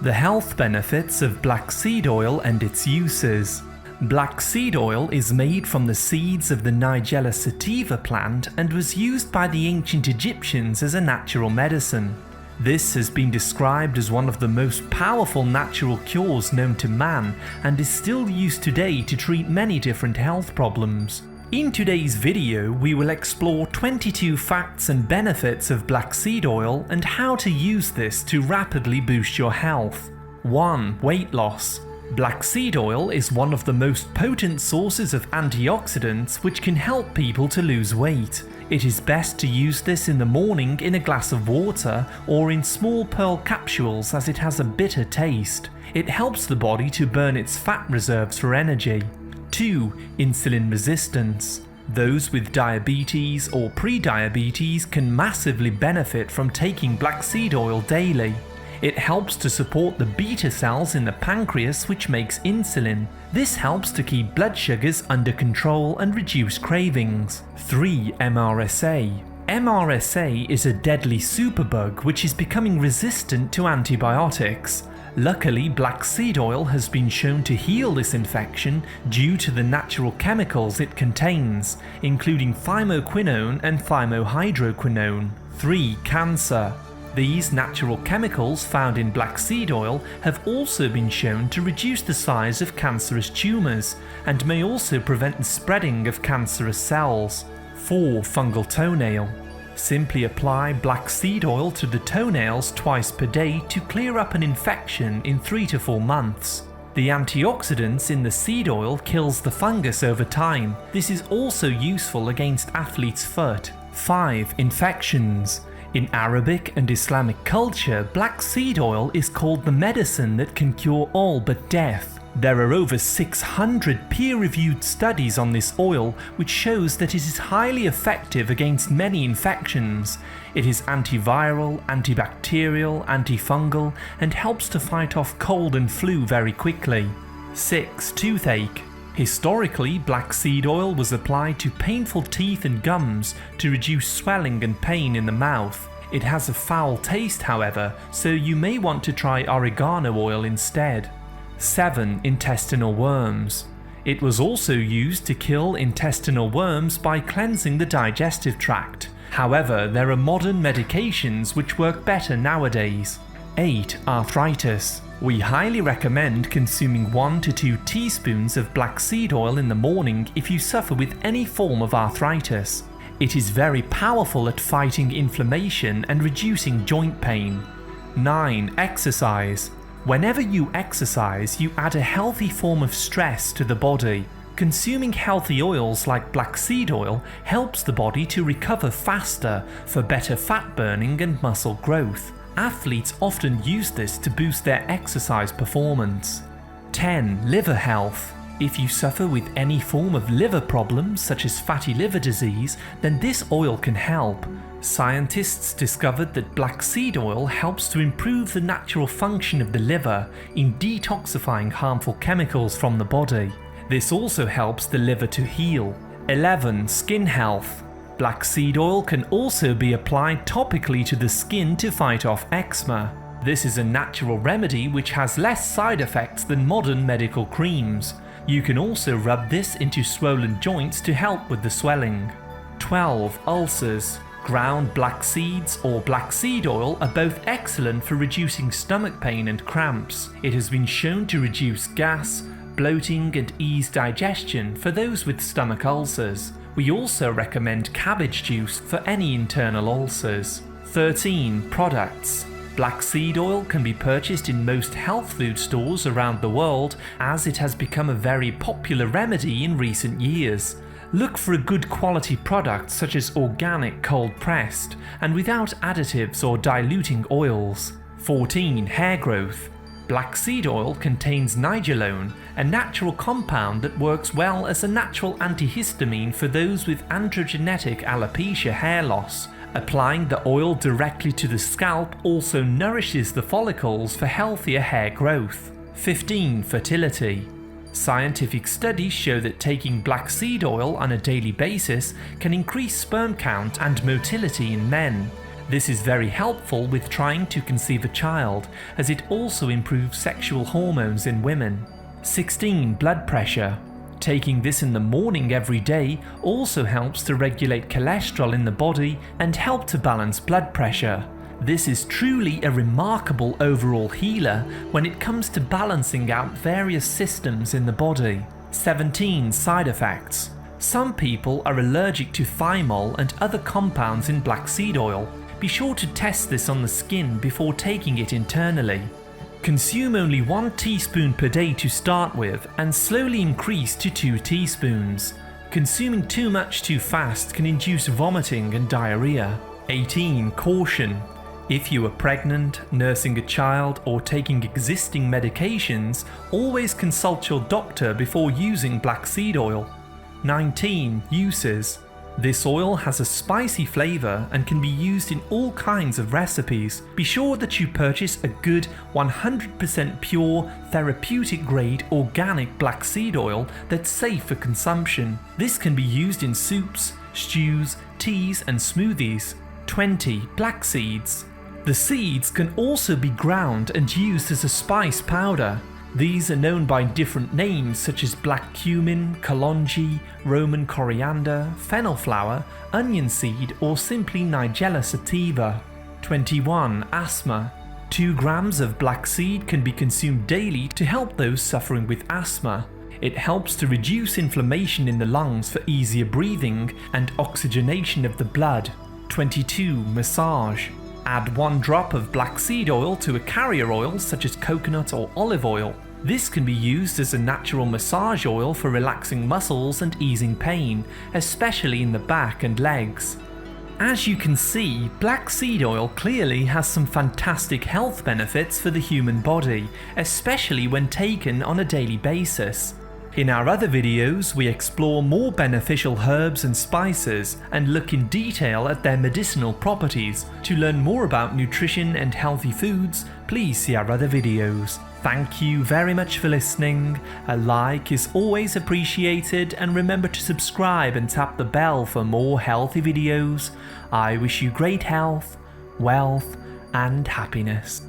The health benefits of black seed oil and its uses. Black seed oil is made from the seeds of the Nigella Sativa plant and was used by the ancient Egyptians as a natural medicine. This has been described as one of the most powerful natural cures known to man and is still used today to treat many different health problems. In today's video, we will explore 22 facts and benefits of black seed oil and how to use this to rapidly boost your health. 1. Weight loss. Black seed oil is one of the most potent sources of antioxidants which can help people to lose weight. It is best to use this in the morning in a glass of water or in small pearl capsules as it has a bitter taste. It helps the body to burn its fat reserves for energy. 2. Insulin resistance. Those with diabetes or pre-diabetes can massively benefit from taking black seed oil daily. It helps to support the beta cells in the pancreas which makes insulin. This helps to keep blood sugars under control and reduce cravings. 3. MRSA. MRSA is a deadly superbug which is becoming resistant to antibiotics. Luckily, black seed oil has been shown to heal this infection due to the natural chemicals it contains, including thymoquinone and thymohydroquinone. 3. Cancer. These natural chemicals found in black seed oil have also been shown to reduce the size of cancerous tumours and may also prevent the spreading of cancerous cells. 4. Fungal toenail. Simply apply black seed oil to the toenails twice per day to clear up an infection in 3 to 4 months. The antioxidants in the seed oil kills the fungus over time. This is also useful against athlete's foot. 5. Infections. In Arabic and Islamic culture, black seed oil is called the medicine that can cure all but death. There are over 600 peer-reviewed studies on this oil which shows that it is highly effective against many infections. It is antiviral, antibacterial, antifungal, and helps to fight off cold and flu very quickly. 6. Toothache. Historically, black seed oil was applied to painful teeth and gums to reduce swelling and pain in the mouth. It has a foul taste, however, so you may want to try oregano oil instead. 7. Intestinal worms. It was also used to kill intestinal worms by cleansing the digestive tract. However, there are modern medications which work better nowadays. 8. Arthritis. We highly recommend consuming 1 to 2 teaspoons of black seed oil in the morning if you suffer with any form of arthritis. It is very powerful at fighting inflammation and reducing joint pain. 9. Exercise. Whenever you exercise, you add a healthy form of stress to the body. Consuming healthy oils like black seed oil helps the body to recover faster for better fat burning and muscle growth. Athletes often use this to boost their exercise performance. 10. Liver health. If you suffer with any form of liver problems such as fatty liver disease, then this oil can help. Scientists discovered that black seed oil helps to improve the natural function of the liver in detoxifying harmful chemicals from the body. This also helps the liver to heal. 11. Skin health. Black seed oil can also be applied topically to the skin to fight off eczema. This is a natural remedy which has less side effects than modern medical creams. You can also rub this into swollen joints to help with the swelling. 12. Ulcers. Ground black seeds or black seed oil are both excellent for reducing stomach pain and cramps. It has been shown to reduce gas, bloating and ease digestion for those with stomach ulcers. We also recommend cabbage juice for any internal ulcers. 13. Products. Black seed oil can be purchased in most health food stores around the world as it has become a very popular remedy in recent years. Look for a good quality product such as organic cold pressed and without additives or diluting oils. 14. Hair growth. Black seed oil contains nigelone, a natural compound that works well as a natural antihistamine for those with androgenetic alopecia hair loss. Applying the oil directly to the scalp also nourishes the follicles for healthier hair growth. 15. Fertility. Scientific studies show that taking black seed oil on a daily basis can increase sperm count and motility in men. This is very helpful with trying to conceive a child, as it also improves sexual hormones in women. 16. Blood pressure. Taking this in the morning every day also helps to regulate cholesterol in the body and help to balance blood pressure. This is truly a remarkable overall healer when it comes to balancing out various systems in the body. 17. Side effects. Some people are allergic to thymol and other compounds in black seed oil. Be sure to test this on the skin before taking it internally. Consume only 1 teaspoon per day to start with and slowly increase to 2 teaspoons. Consuming too much too fast can induce vomiting and diarrhea. 18. Caution. If you are pregnant, nursing a child, or taking existing medications, always consult your doctor before using black seed oil. 19. Uses. This oil has a spicy flavour and can be used in all kinds of recipes. Be sure that you purchase a good 100% pure, therapeutic grade organic black seed oil that's safe for consumption. This can be used in soups, stews, teas and smoothies. 20. Black seeds. The seeds can also be ground and used as a spice powder. These are known by different names such as black cumin, kalonji, Roman coriander, fennel flower, onion seed, or simply Nigella Sativa. 21. Asthma. 2 grams of black seed can be consumed daily to help those suffering with asthma. It helps to reduce inflammation in the lungs for easier breathing and oxygenation of the blood. 22. Massage. Add 1 drop of black seed oil to a carrier oil such as coconut or olive oil. This can be used as a natural massage oil for relaxing muscles and easing pain, especially in the back and legs. As you can see, black seed oil clearly has some fantastic health benefits for the human body, especially when taken on a daily basis. In our other videos, we explore more beneficial herbs and spices and look in detail at their medicinal properties. To learn more about nutrition and healthy foods, please see our other videos. Thank you very much for listening. A like is always appreciated, and remember to subscribe and tap the bell for more healthy videos. I wish you great health, wealth, and happiness.